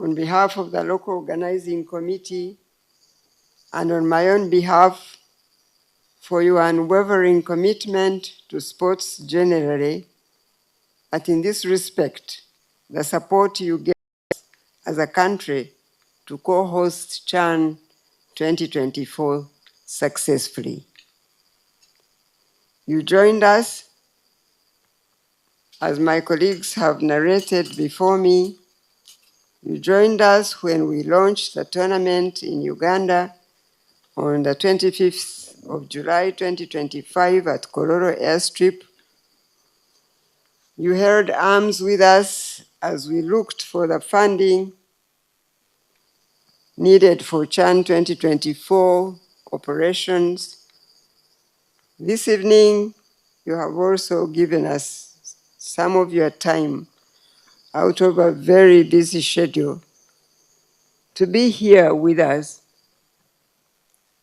on behalf of the local organizing committee and on my own behalf, for your unwavering commitment to sports generally, but in this respect, the support you gave us as a country to co-host CHAN 2024 successfully. You joined us, as my colleagues have narrated before me, you joined us when we launched the tournament in Uganda on the 25th of July 2025 at Kororo Airstrip. You held arms with us as we looked for the funding needed for CHAN 2024 operations. This evening, you have also given us some of your time out of a very busy schedule to be here with us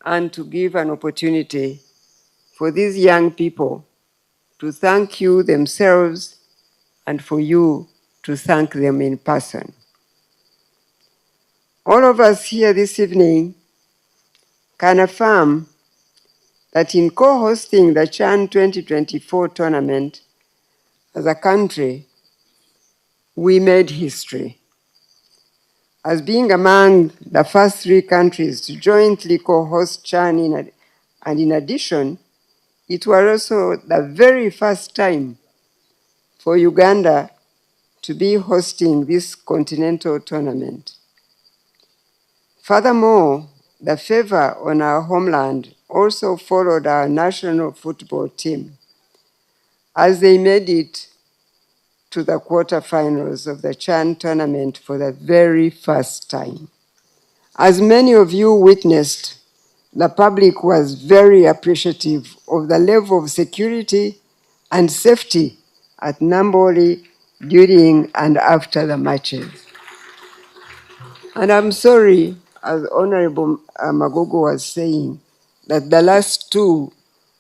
and to give an opportunity for these young people to thank you themselves and for you to thank them in person. All of us here this evening can affirm that in co-hosting the CHAN 2024 tournament as a country, we made history, as being among the first 3 countries to jointly co-host CHAN, and in addition, it was also the very first time for Uganda to be hosting this continental tournament. Furthermore, the favor on our homeland also followed our national football team as they made it to the quarterfinals of the CHAN tournament for the very first time. As many of you witnessed, the public was very appreciative of the level of security and safety at Namboli during and after the matches. And I'm sorry, as Honorable Magogo was saying, that the last 2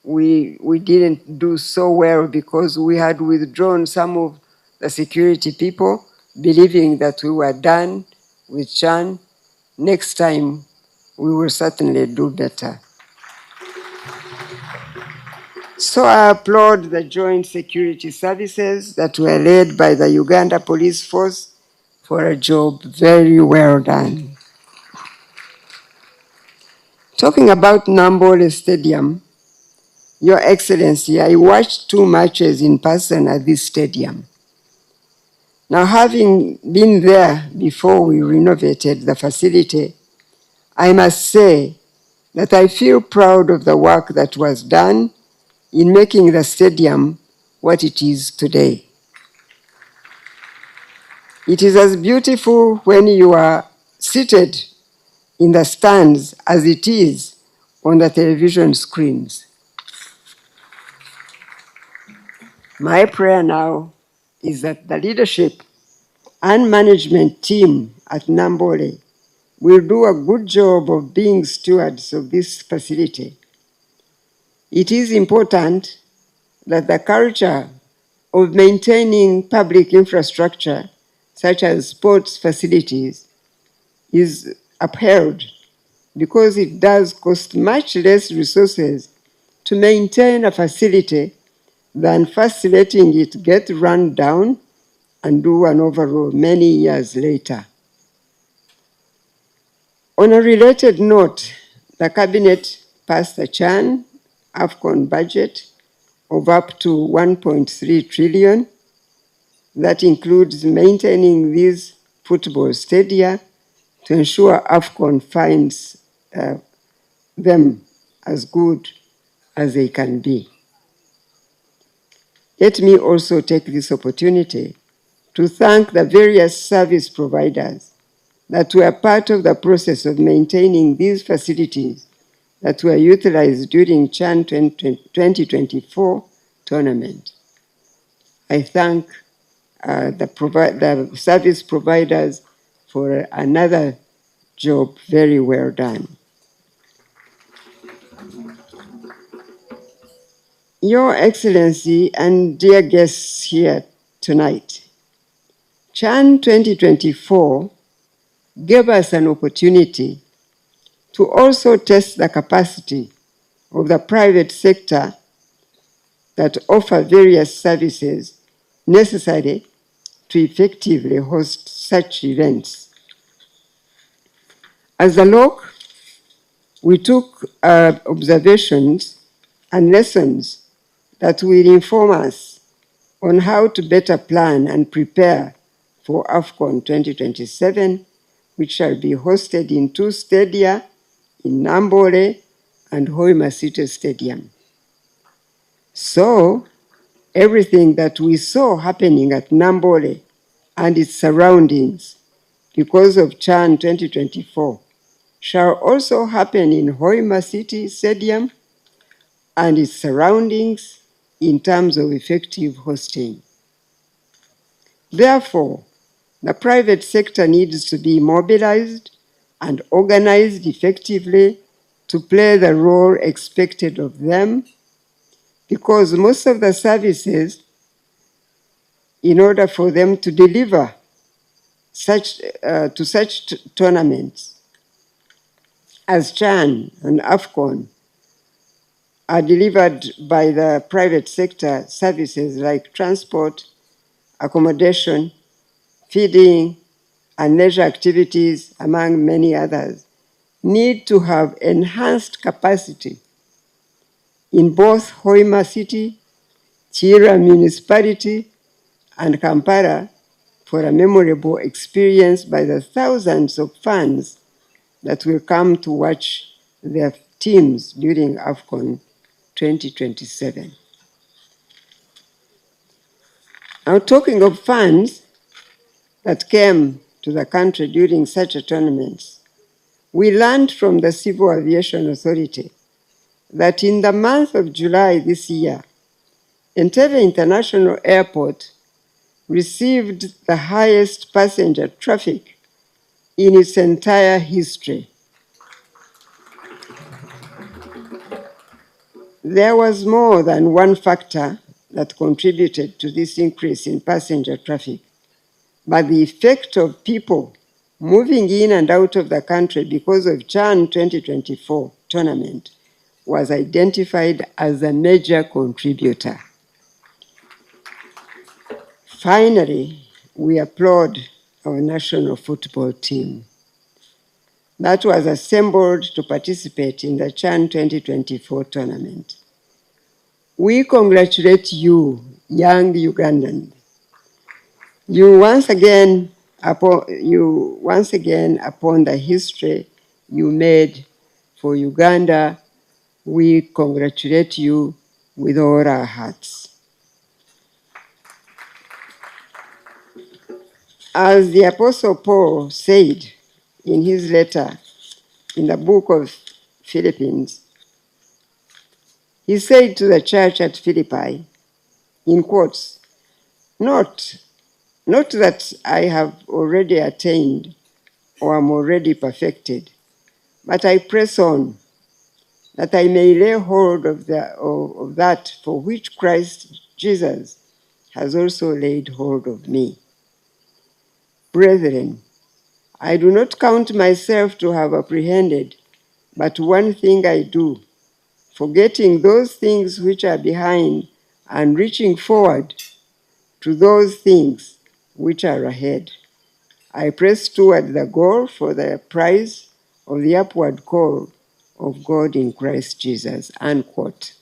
we didn't do so well because we had withdrawn some of the security people, believing that we were done with CHAN. Next time, we will certainly do better. So I applaud the joint security services that were led by the Uganda Police Force for a job very well done. Talking about Nambole Stadium, Your Excellency, I watched 2 matches in person at this stadium. Now, having been there before we renovated the facility, I must say that I feel proud of the work that was done in making the stadium what it is today. It is as beautiful when you are seated in the stands as it is on the television screens. My prayer now is that the leadership and management team at Nambole will do a good job of being stewards of this facility. It is important that the culture of maintaining public infrastructure, such as sports facilities, is upheld because it does cost much less resources to maintain a facility than first letting it get run down and do an overhaul many years later. On a related note, the Cabinet passed the CHAN AFCON budget of up to 1.3 trillion. That includes maintaining these football stadia to ensure AFCON finds them as good as they can be. Let me also take this opportunity to thank the various service providers that were part of the process of maintaining these facilities that were utilized during CHAN 2024 tournament. I thank the service providers for another job very well done. Your Excellency and dear guests here tonight, CHAN 2024 gave us an opportunity to also test the capacity of the private sector that offer various services necessary to effectively host such events. As a LOC, we took observations and lessons that will inform us on how to better plan and prepare for AFCON 2027, which shall be hosted in 2 stadia, in Nambole and Hoima City Stadium. So, everything that we saw happening at Nambole and its surroundings because of CHAN 2024 shall also happen in Hoima City Stadium and its surroundings in terms of effective hosting. Therefore, the private sector needs to be mobilized and organized effectively to play the role expected of them, because most of the services, in order for them to deliver to such tournaments as CHAN and AFCON, are delivered by the private sector services like transport, accommodation, feeding, and leisure activities, among many others, need to have enhanced capacity in both Hoima City, Chira Municipality, and Kampala for a memorable experience by the thousands of fans that will come to watch their teams during AFCON 2027. Now, talking of fans that came to the country during such a tournament, we learned from the Civil Aviation Authority that in the month of July this year, Entebbe International Airport received the highest passenger traffic in its entire history. There was more than one factor that contributed to this increase in passenger traffic, but the effect of people moving in and out of the country because of CHAN 2024 tournament was identified as a major contributor. Finally, we applaud our national football team that was assembled to participate in the CHAN 2024 tournament. We congratulate you, young Ugandans. You once again, upon the history you made for Uganda, we congratulate you with all our hearts. As the Apostle Paul said in his letter in the book of Philippians, he said to the church at Philippi, in quotes, not that I have already attained or am already perfected, but I press on, that I may lay hold of that for which Christ Jesus has also laid hold of me. Brethren, I do not count myself to have apprehended, but one thing I do, forgetting those things which are behind and reaching forward to those things which are ahead. I press toward the goal for the prize of the upward call of God in Christ Jesus, unquote.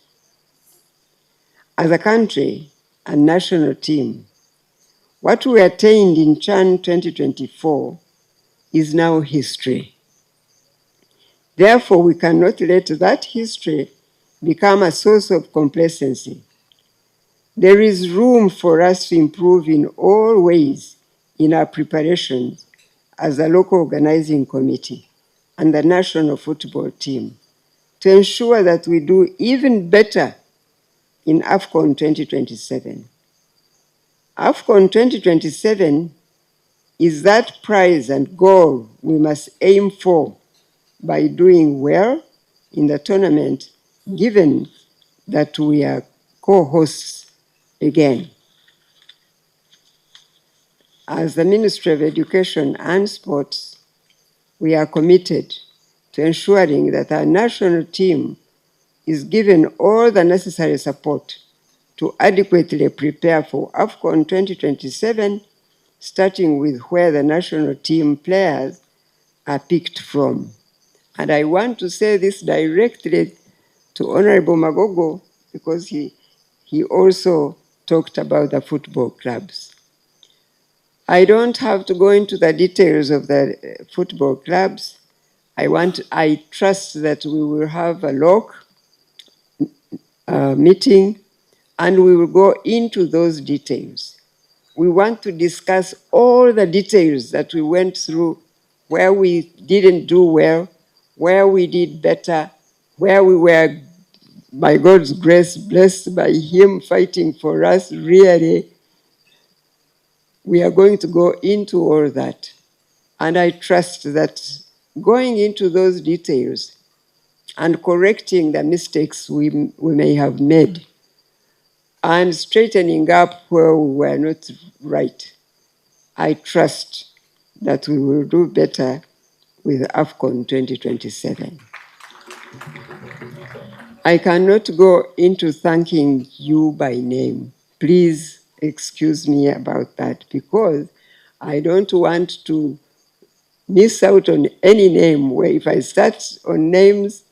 As a country and national team, what we attained in CHAN 2024 is now history. Therefore, we cannot let that history become a source of complacency. There is room for us to improve in all ways in our preparations as a local organizing committee and the national football team to ensure that we do even better in AFCON 2027. AFCON 2027 is that prize and goal we must aim for by doing well in the tournament, given that we are co-hosts again. As the Ministry of Education and Sports, we are committed to ensuring that our national team is given all the necessary support to adequately prepare for AFCON 2027, starting with where the national team players are picked from. And I want to say this directly to Honorable Magogo because he also talked about the football clubs. I don't have to go into the details of the football clubs. I trust that we will have a lock meeting and we will go into those details. We want to discuss all the details that we went through, where we didn't do well, where we did better, where we were, by God's grace, blessed by Him fighting for us. Really, we are going to go into all that. And I trust that going into those details and correcting the mistakes we may have made and straightening up where we were not right, I trust that we will do better with AFCON 2027. I cannot go into thanking you by name. Please excuse me about that because I don't want to miss out on any name where if I start on names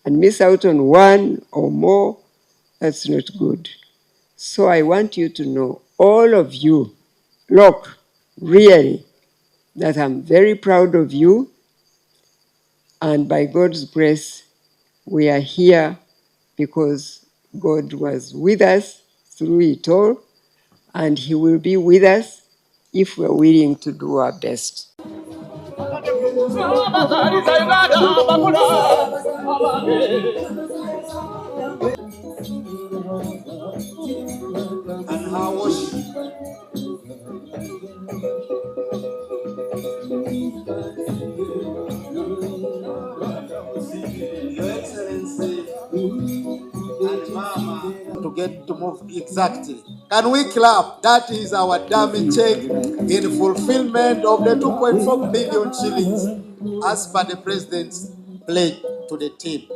and miss out on one or more, that's not good. So I want you to know, all of you, look, really, that I'm very proud of you, and by God's grace, we are here because God was with us through it all, and He will be with us if we're willing to do our best. And how was Your Excellency and Mama to get to move exactly? Can we clap? That is our dummy check in fulfillment of the 2.4 billion shillings as per the President's pledge to the team.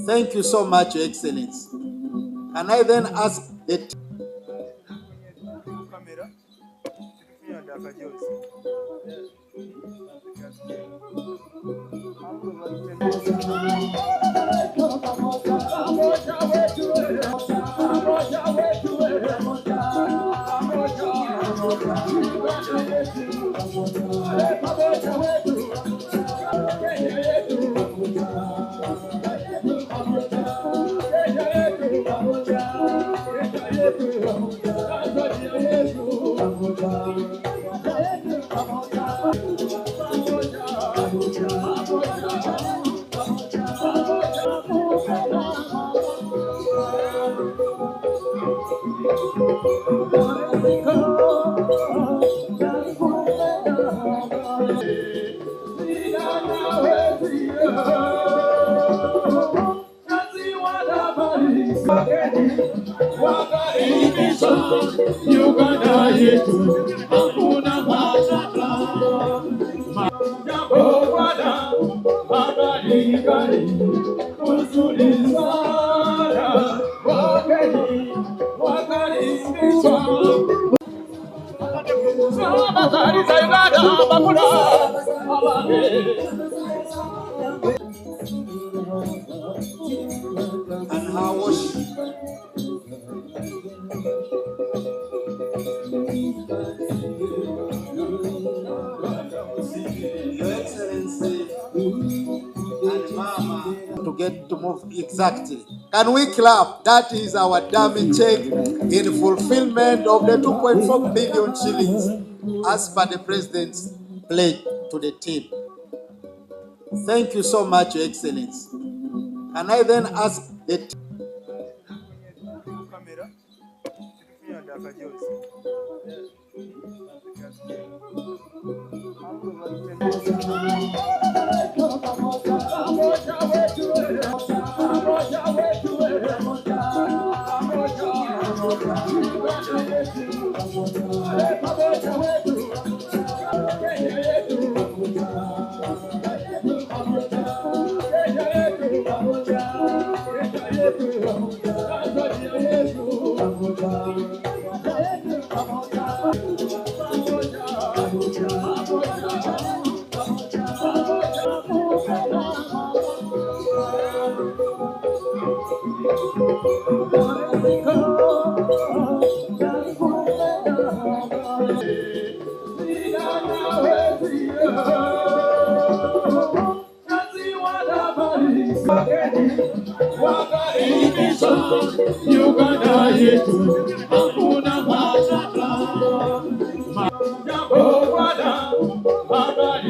Thank you so much, Your Excellency. Can I then ask the team? Uganda yetu hakuna matata. Jambo bwana habari gani uzuri sana wakati wakaribishwa habari za Uganda bakula and how was Your Excellency and Mama to get to move exactly? Can we clap? That is our dummy check in fulfillment of the 2.4 billion shillings as per the President's pledge to the team. Thank you so much, Your Excellency. Can I then ask the team?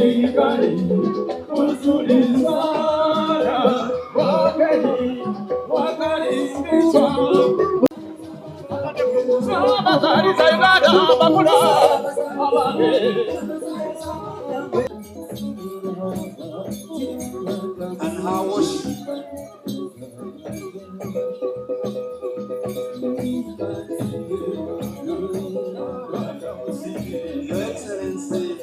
And how was Your Excellency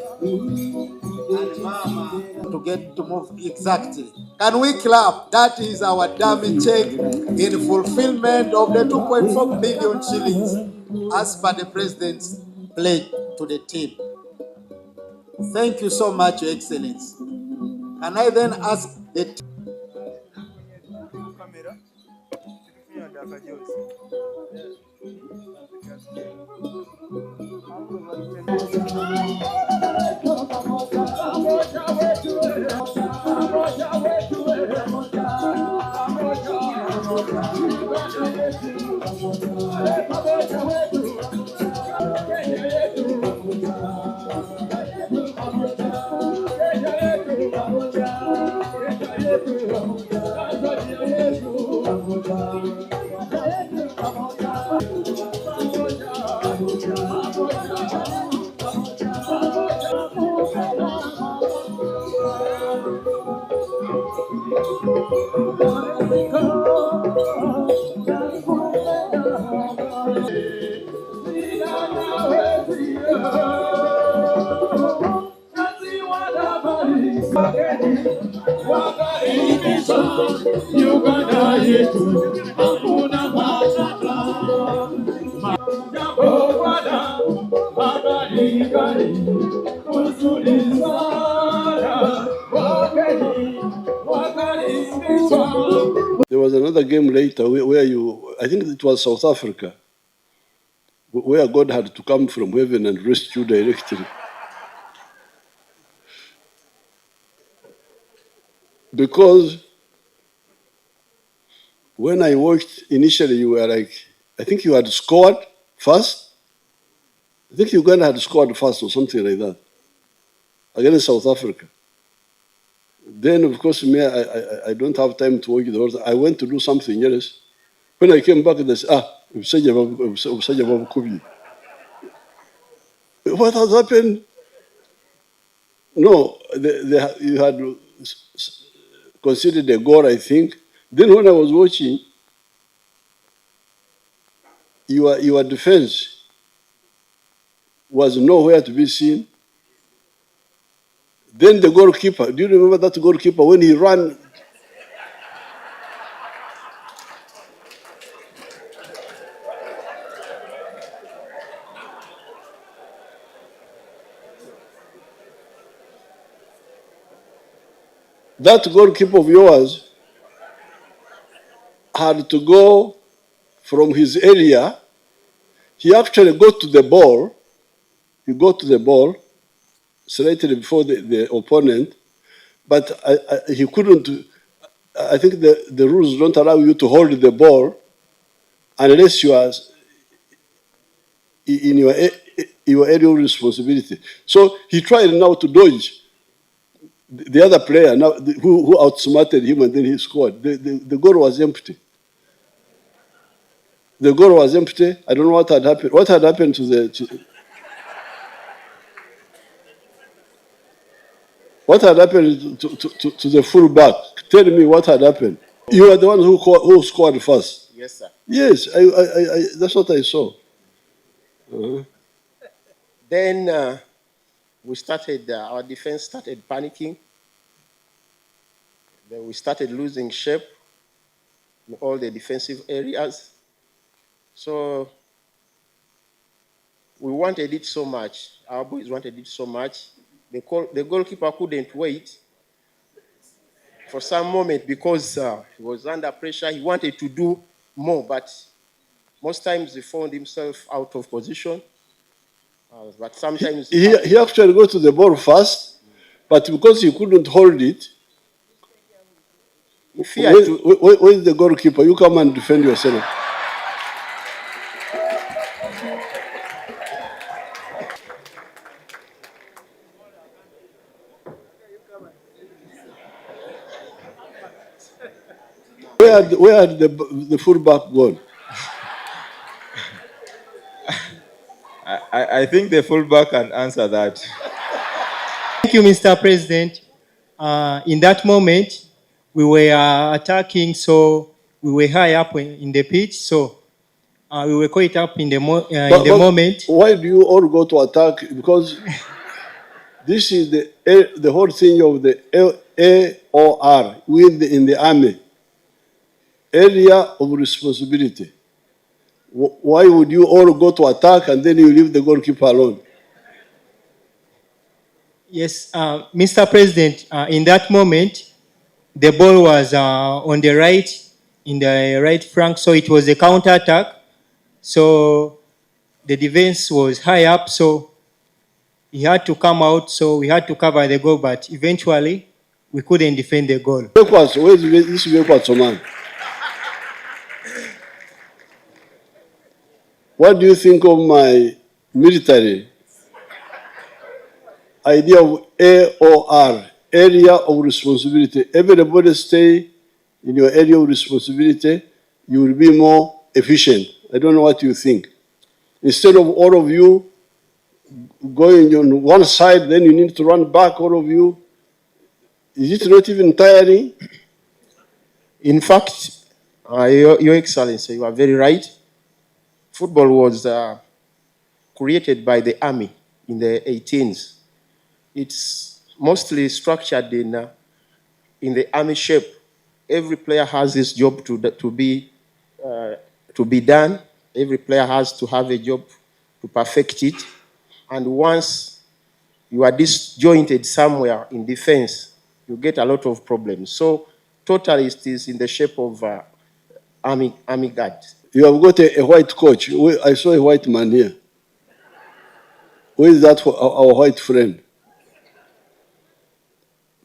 and Mama to get to move exactly? Can we clap? That is our dummy check in fulfillment of the 2.4 billion shillings as per the President's pledge to the team. Thank you so much, Your Excellency. Can I then ask the team? Uganda yetu hakuna matata. Jambo bwana mabadilikani uzuri sana wakaribishwa. There was another game later where I think it was South Africa, where God had to come from heaven and rescue directly. Because when I watched initially, you were like, I think you had scored first. I think Uganda had scored first or something like that against South Africa. Then, of course, me, I don't have time to watch the whole thing. I went to do something else. When I came back, they said, what has happened? No, you had considered a goal, I think. Then when I was watching, your defense was nowhere to be seen. Then the goalkeeper, do you remember that goalkeeper when he ran? That goalkeeper of yours had to go from his area. He actually got to the ball. He got to the ball slightly before the opponent, but he couldn't. I think the rules don't allow you to hold the ball unless you are in your area of responsibility. So he tried now to dodge the other player now who outsmarted him, and then he scored. The goal was empty. The goal was empty. I don't know what had happened. What had happened to the? What had happened to the fullback? Tell me what had happened. You are the one who scored first. Yes, sir. Yes, that's what I saw. Then we started, our defense started panicking. Then we started losing shape in all the defensive areas. So we wanted it so much. Our boys wanted it so much. The goalkeeper couldn't wait for some moment because he was under pressure. He wanted to do more, but most times he found himself out of position. But sometimes he actually got to the ball first, but because he couldn't hold it, where is the goalkeeper? You come and defend yourself. where had the fullback gone? I think the fullback can answer that. Thank you, Mr. President. In that moment, we were attacking, so we were high up in the pitch, so we were caught up in the moment. Why do you all go to attack? Because this is the whole thing of the AOR in the army, area of responsibility. Why would you all go to attack and then you leave the goalkeeper alone? Yes, Mr. President, in that moment, the ball was on the right, in the right flank, so it was a counter-attack. So the defense was high up, so he had to come out, so we had to cover the goal, but eventually we couldn't defend the goal. Where is this man? What do you think of my military idea of AOR, area of responsibility? Everybody stay in your area of responsibility, you will be more efficient. I don't know what you think. Instead of all of you going on one side, then you need to run back, all of you. Is it not even tiring? In fact, Your Excellency, you are very right. Football was created by the army in the 18s. It's mostly structured in the army shape. Every player has his job to be done. Every player has to have a job to perfect it. And once you are disjointed somewhere in defense, you get a lot of problems. So totally it is in the shape of army guard. You have got a white coach. I saw a white man here. Where is that for our white friend?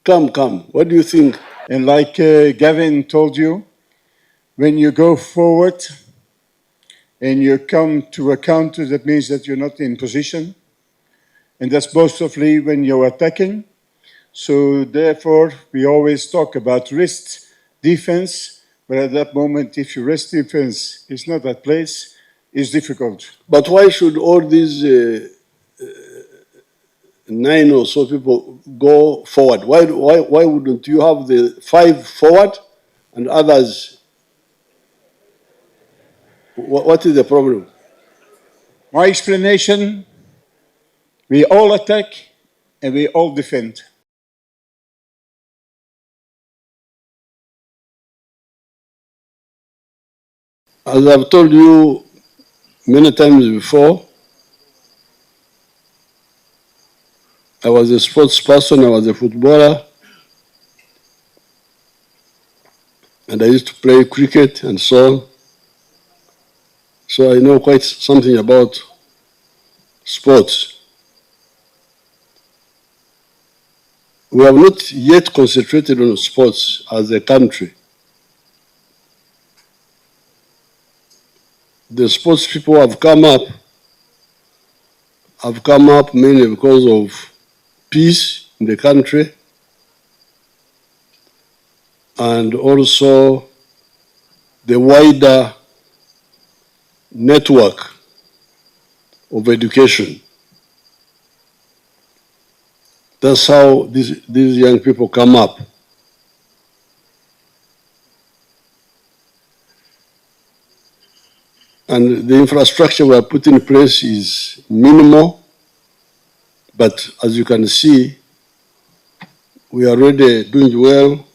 Come. What do you think? And like Gavin told you, when you go forward and you come to a counter, that means that you're not in position. And that's mostly when you're attacking. So therefore, we always talk about wrist defense. But at that moment, if your wrist defense is not at place, it's difficult. But why should all these 9 or so people go forward? Why wouldn't you have the 5 forward and others? What is the problem? My explanation, we all attack and we all defend. As I've told you many times before, I was a sports person, I was a footballer, and I used to play cricket and so on. So I know quite something about sports. We have not yet concentrated on sports as a country. The sports people have come up mainly because of peace in the country and also the wider network of education. That's how these young people come up. And the infrastructure we have put in place is minimal, but as you can see, we are already doing well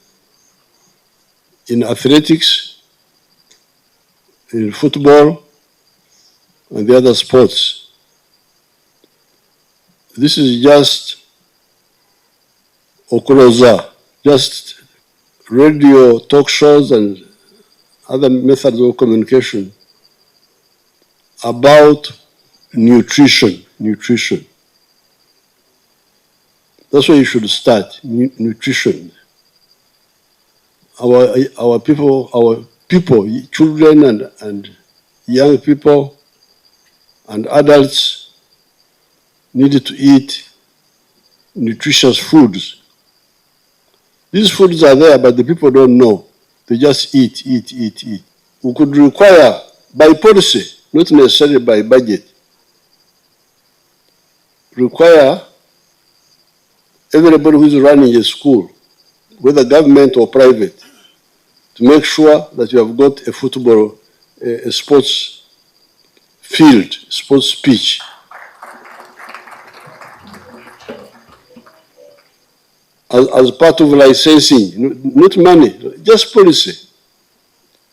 in athletics, in football, and the other sports. This is just Okoroza, just radio talk shows and other methods of communication about nutrition. That's where you should start, nutrition. Our people, children and young people and adults needed to eat nutritious foods. These foods are there, but the people don't know. They just eat, eat, eat, eat. We could require, by policy, not necessarily by budget, require everybody who is running a school, whether government or private, to make sure that you have got a football, a sports field, sports pitch. As part of licensing, not money, just policy.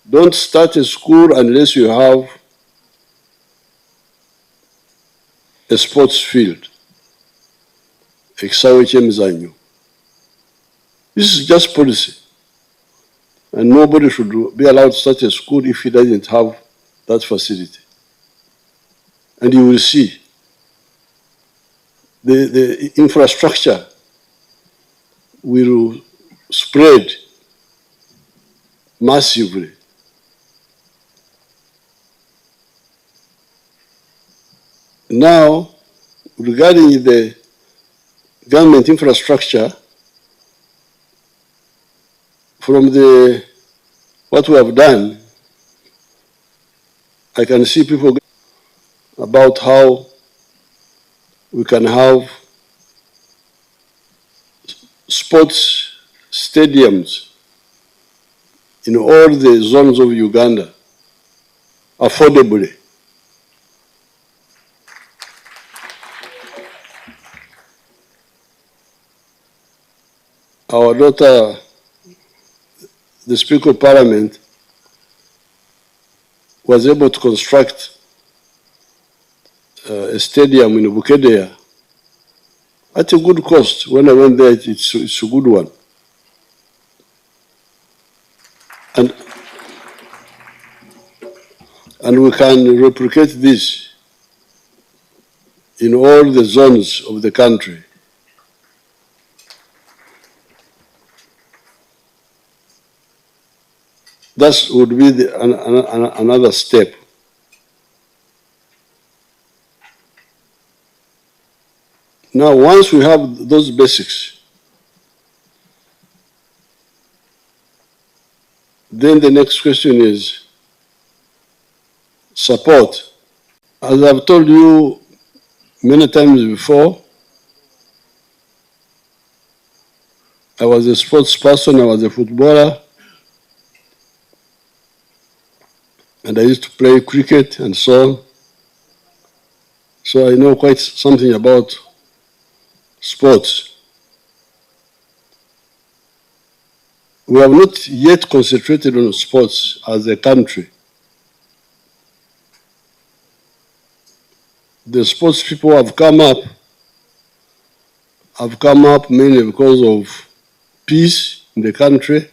Don't start a school unless you have a sports field. H.E Museveni. This is just policy. And nobody should be allowed to start a school if he doesn't have that facility. And you will see the infrastructure will spread massively. Now, regarding the government infrastructure, from what we have done, I can see people about how we can have sports stadiums in all the zones of Uganda affordably. Our daughter, the Speaker of Parliament, was able to construct a stadium in Bukedea at a good cost. When I went there, it's a good one. And we can replicate this in all the zones of the country. That would be another step. Now, once we have those basics, then the next question is support. As I've told you many times before, I was a sports person, I was a footballer, and I used to play cricket and so on. So I know quite something about sports. We have not yet concentrated on sports as a country. The sports people have come up mainly because of peace in the country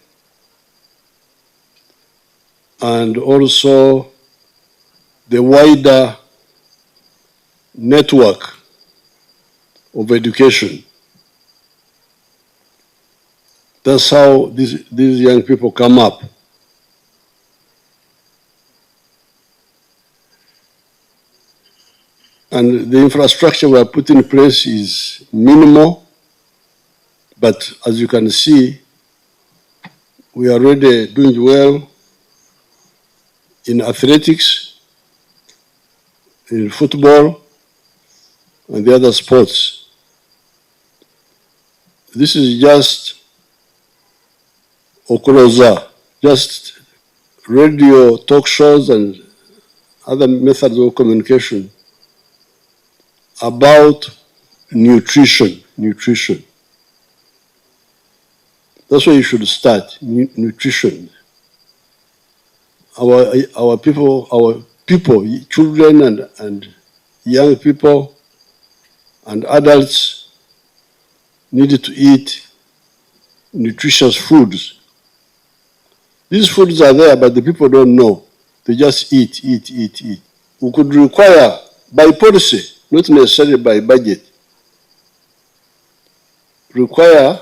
and also the wider network of education. That's how these young people come up. And the infrastructure we have put in place is minimal, but as you can see, we are already doing well in athletics, in football, and the other sports. This is just Okoloza, just radio talk shows and other methods of communication about nutrition. That's where you should start, nutrition. Our people, children and young people and adults needed to eat nutritious foods. These foods are there, but the people don't know. They just eat. We could require, by policy, not necessarily by budget, require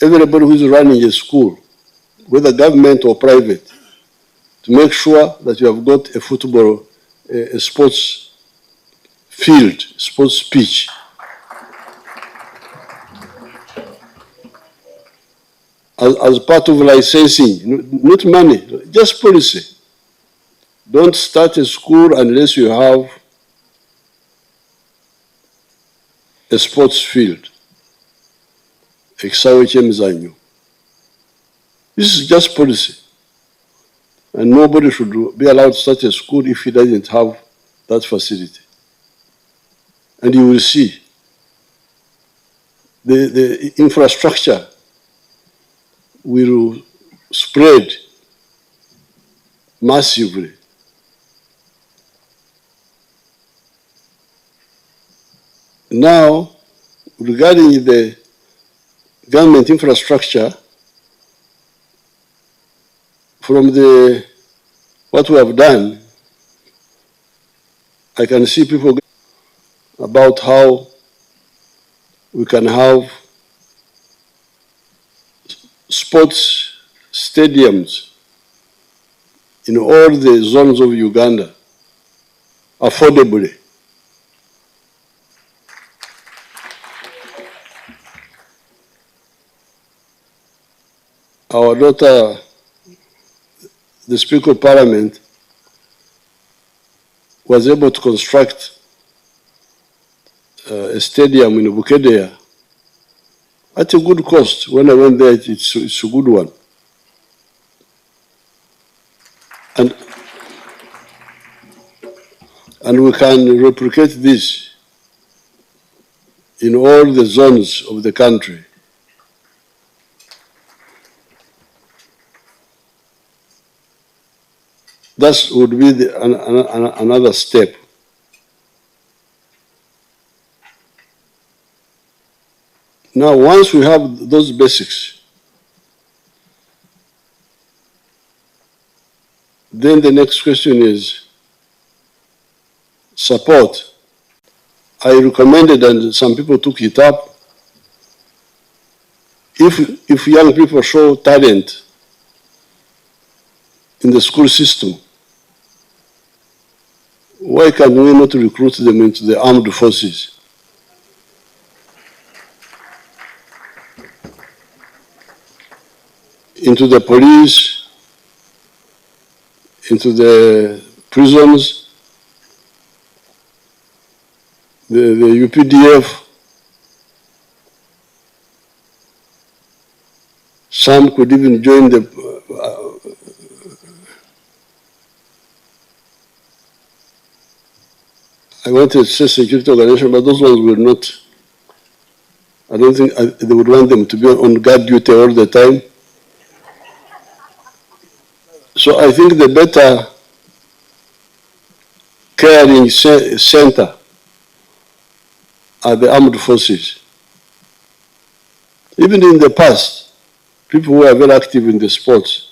everybody who is running a school, whether government or private, to make sure that you have got a football, a sports field, sports pitch. as part of licensing, not money, just policy. Don't start a school unless you have a sports field. H.E Museveni. This is just policy. And nobody should be allowed to start a school if he doesn't have that facility. And you will see the infrastructure will spread massively. Now, regarding the government infrastructure, from what we have done, I can see people about how we can have sports stadiums in all the zones of Uganda affordably. Our daughter, the Speaker of Parliament, was able to construct a stadium in Bukedea at a good cost. When I went there, it's a good one. And we can replicate this in all the zones of the country. That would be another step. Now, once we have those basics, then the next question is support. I recommended, and some people took it up, if young people show talent in the school system, why can we not recruit them into the armed forces? Into the police, into the prisons, the UPDF. Some could even join the I wanted to say security organization, but those ones were not. I don't think they would want them to be on guard duty all the time. So I think the better caring center are the armed forces. Even in the past, people who were very active in the sports.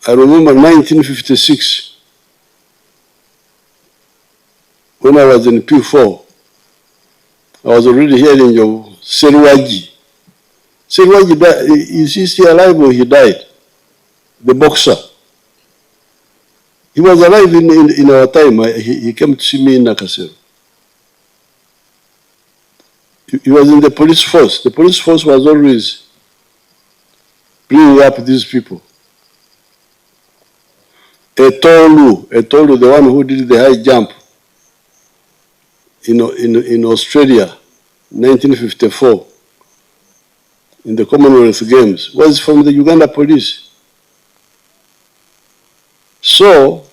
I remember 1956, when I was in P4, I was already hearing of Serwagi. Serwagi died. Is he still alive or he died? The boxer. He was alive in our time. He came to see me in Nakasero. He was in the police force. The police force was always bringing up these people. Etolu, the one who did the high jump in Australia, 1954, in the Commonwealth Games, was from the Uganda police. So,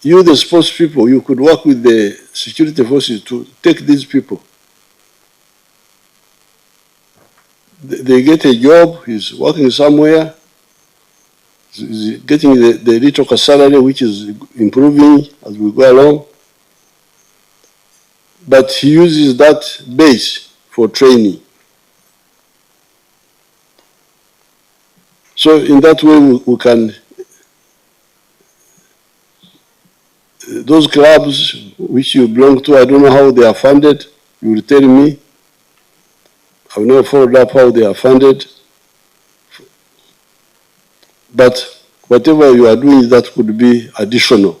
you, the sports people, you could work with the security forces to take these people. They get a job, he's working somewhere, he's getting the little salary, which is improving as we go along. But he uses that base for training. So in that way, we can, those clubs which you belong to, I don't know how they are funded, you will tell me. I've never followed up how they are funded. But whatever you are doing, that could be additional.